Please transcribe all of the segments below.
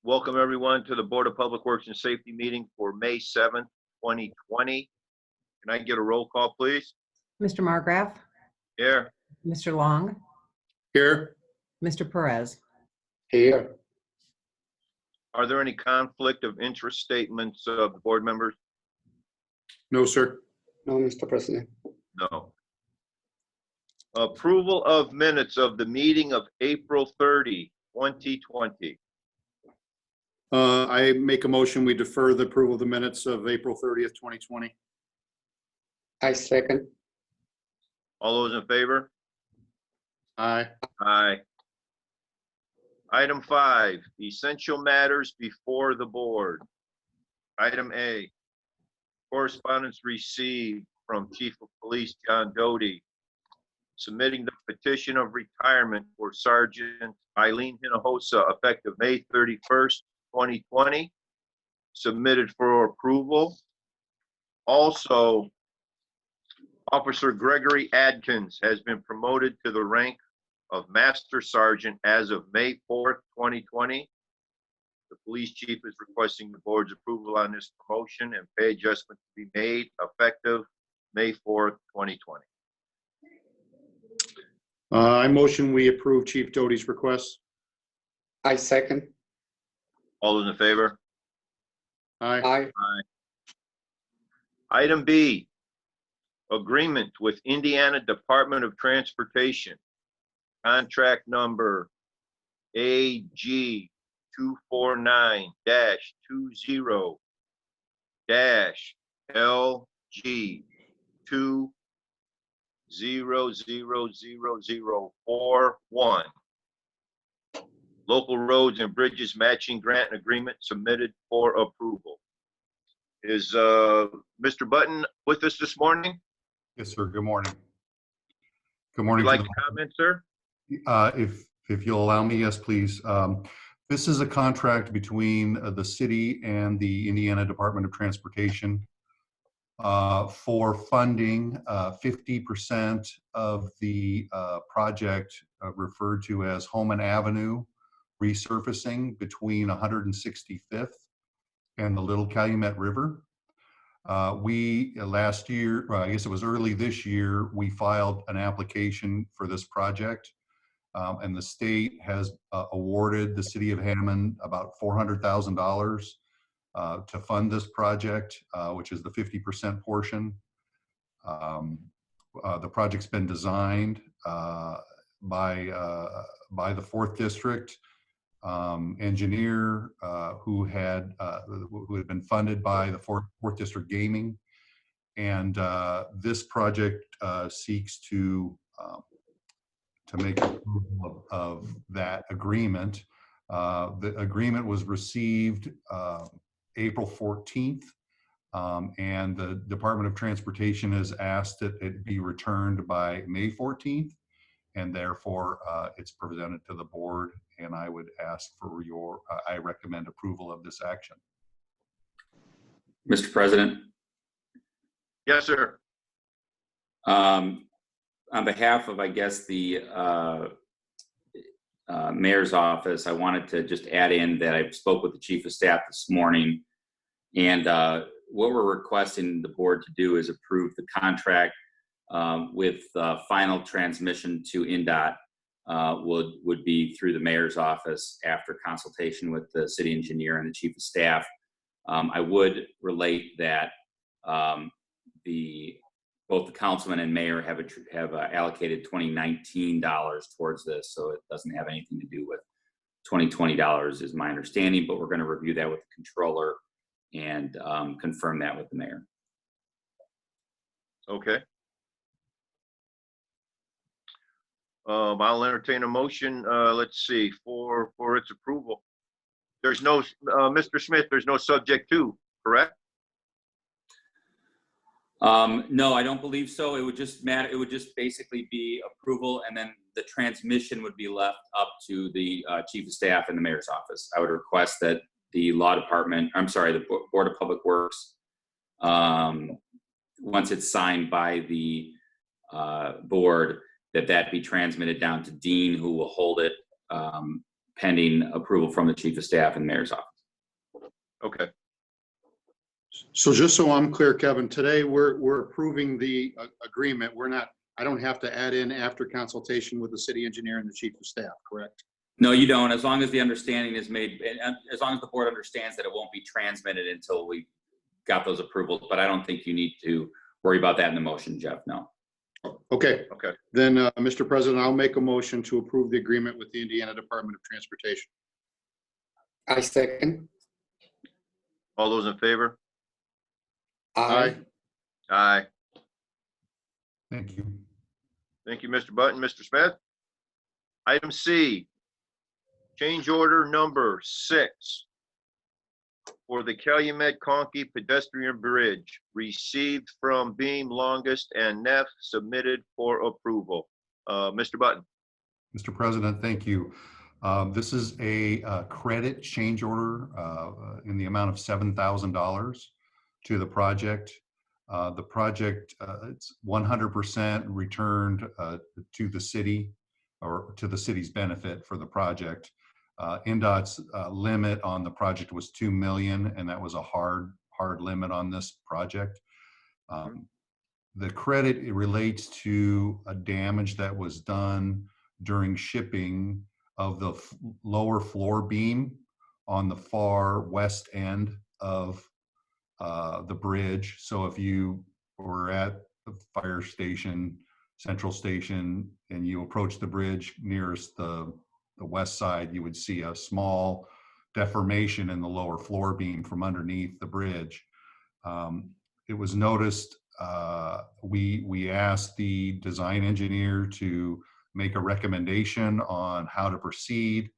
Welcome everyone to the Board of Public Works and Safety meeting for May 7th, 2020. Can I get a roll call, please? Mr. Margraf? Here. Mr. Long? Here. Mr. Perez? Here. Are there any conflict of interest statements of the board members? No, sir. No, Mr. President. No. Approval of minutes of the meeting of April 30, 2020. I make a motion, we defer the approval of the minutes of April 30th, 2020. I second. All those in favor? Aye. Aye. Item 5, essential matters before the board. Item A, correspondence received from Chief of Police John Doty submitting the petition of retirement for Sergeant Eileen Hinojosa effective May 31st, 2020, submitted for approval. Also, Officer Gregory Adkins has been promoted to the rank of Master Sergeant as of May 4th, 2020. The police chief is requesting the board's approval on this promotion and pay adjustment to be made effective May 4th, 2020. I motion we approve Chief Doty's request. I second. All those in favor? Aye. Aye. Item B, agreement with Indiana Department of Transportation, contract number AG 249-20-LG 2000041. Local roads and bridges matching grant agreement submitted for approval. Is Mr. Button with us this morning? Yes, sir. Good morning. Good morning. Would you like to comment, sir? If you'll allow me, yes, please. This is a contract between the city and the Indiana Department of Transportation for funding 50% of the project referred to as Holman Avenue resurfacing between 165th and the Little Calumet River. We last year, I guess it was early this year, we filed an application for this project, and the state has awarded the city of Hammond about $400,000 to fund this project, which is the 50% portion. The project's been designed by the 4th District engineer who had been funded by the 4th District Gaming, and this project seeks to make approval of that agreement. The agreement was received April 14th, and the Department of Transportation has asked that it be returned by May 14th, and therefore it's presented to the board, and I would ask for your, I recommend approval of this action. Mr. President? Yes, sir. On behalf of, I guess, the mayor's office, I wanted to just add in that I spoke with the chief of staff this morning, and what we're requesting the board to do is approve the contract with final transmission to INDOT would be through the mayor's office after consultation with the city engineer and the chief of staff. I would relate that both the councilman and mayor have allocated $2019 towards this, so it doesn't have anything to do with $2020 is my understanding, but we're going to review that with the controller and confirm that with the mayor. Okay. I'll entertain a motion, let's see, for its approval. There's no, Mr. Smith, there's no subject to, correct? No, I don't believe so. It would just basically be approval, and then the transmission would be left up to the chief of staff and the mayor's office. I would request that the law department, the Board of Public Works, once it's signed by the board, that be transmitted down to Dean, who will hold it pending approval from the chief of staff and mayor's office. Okay, So just so I'm clear, Kevin, today we're approving the agreement. I don't have to add in after consultation with the city engineer and the chief of staff, correct? No, you don't, as long as the understanding is made, and as long as the board understands that it won't be transmitted until we got those approvals, but I don't think you need to worry about that in the motion, Jeff, no. Okay, okay. then, Mr. President, I'll make a motion to approve the agreement with the Indiana Department of Transportation. I second. All those in favor? Aye. Aye. Thank you. Thank you, Mr. Button. Mr. Smith? Item C, change order number 6 for the Calumet Conkey Pedestrian Bridge, received from Beam Longest and Neff, submitted for approval. Mr. Button? Mr. President, thank you. This is a credit change order in the amount of $7,000 to the project. The project, it's 100% returned to the city, or to the city's benefit for the project. NDOT's limit on the project was $2 million, and that was a hard limit on this project. The credit, it relates to a damage that was done during shipping of the lower floor beam on the far west end of the bridge. So if you were at the fire station, central station, and you approach the bridge nearest the west side, you would see a small deformation in the lower floor beam from underneath the bridge. It was noticed, we asked the design engineer to make a recommendation on how to proceed.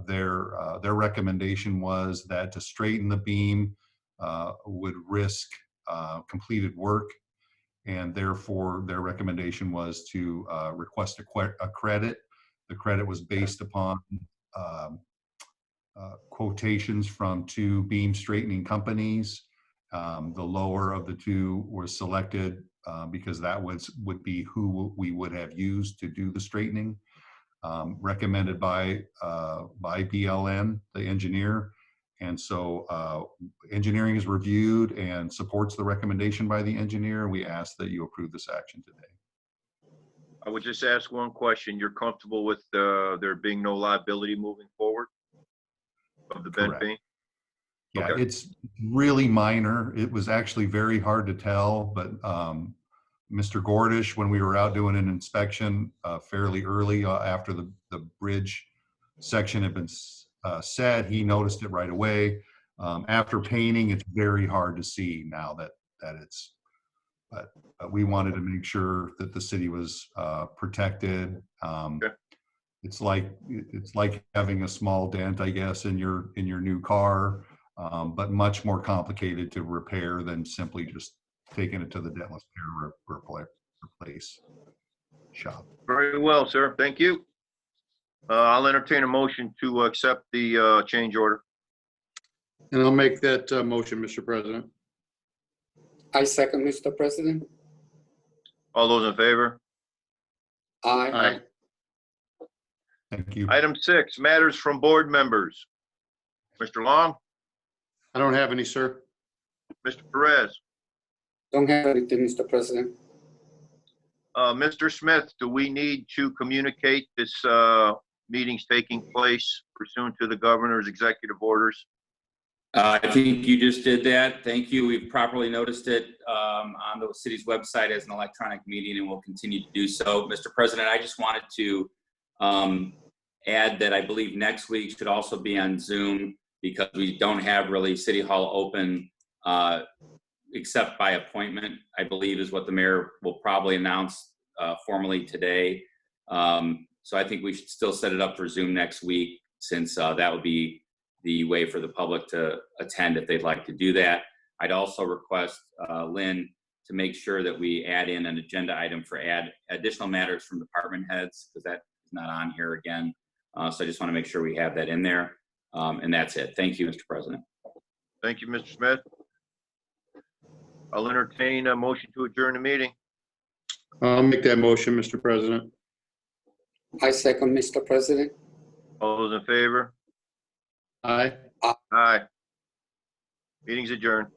Their recommendation was that to straighten the beam would risk completed work, and therefore their recommendation was to request a credit. The credit was based upon quotations from 2 beam straightening companies. The lower of the 2 was selected because that would be who we would have used to do the straightening, recommended by BLN, the engineer. And so engineering is reviewed and supports the recommendation by the engineer. We ask that you approve this action today. I would just ask one question. You're comfortable with there being no liability moving forward of the bent Correct. beam? Yeah, Okay. it's really minor. It was actually very hard to tell, but Mr. Gordish, when we were out doing an inspection fairly early after the bridge section had been set, he noticed it right away. After painting, it's very hard to see now that it's, but we wanted to make sure that the city was protected. Okay. It's like having a small dent, I guess, in your new car, but much more complicated to repair than simply just taking it to the dentless repair replace shop. Very well, sir. Thank you. I'll entertain a motion to accept the change order. And I'll make that motion, Mr. President. I second, Mr. President. All those in favor? Aye. Aye. Thank you. Item 6, matters from board members. Mr. Long, I don't have any, sir. Mr. Perez, Don't have anything, Mr. President. Mr. Smith, do we need to communicate this meeting's taking place pursuant to the governor's executive orders? I think you just did that. Thank you. We've properly noticed it on the city's website as an electronic meeting, and we'll continue to do so. Mr. President, I just wanted to add that I believe next week should also be on Zoom, because we don't have really City Hall open except by appointment, I believe is what the mayor will probably announce formally today. So I think we should still set it up for Zoom next week, since that would be the way for the public to attend if they'd like to do that. I'd also request Lynn to make sure that we add in an agenda item for additional matters from department heads, because that is not on here again. So I just want to make sure we have that in there. And that's it. Thank you, Mr. President. Thank you, Mr. Smith. I'll entertain a motion to adjourn the meeting. I'll make that motion, Mr. President. I second, Mr. President. All those in favor? Aye. Aye. Meeting's adjourned.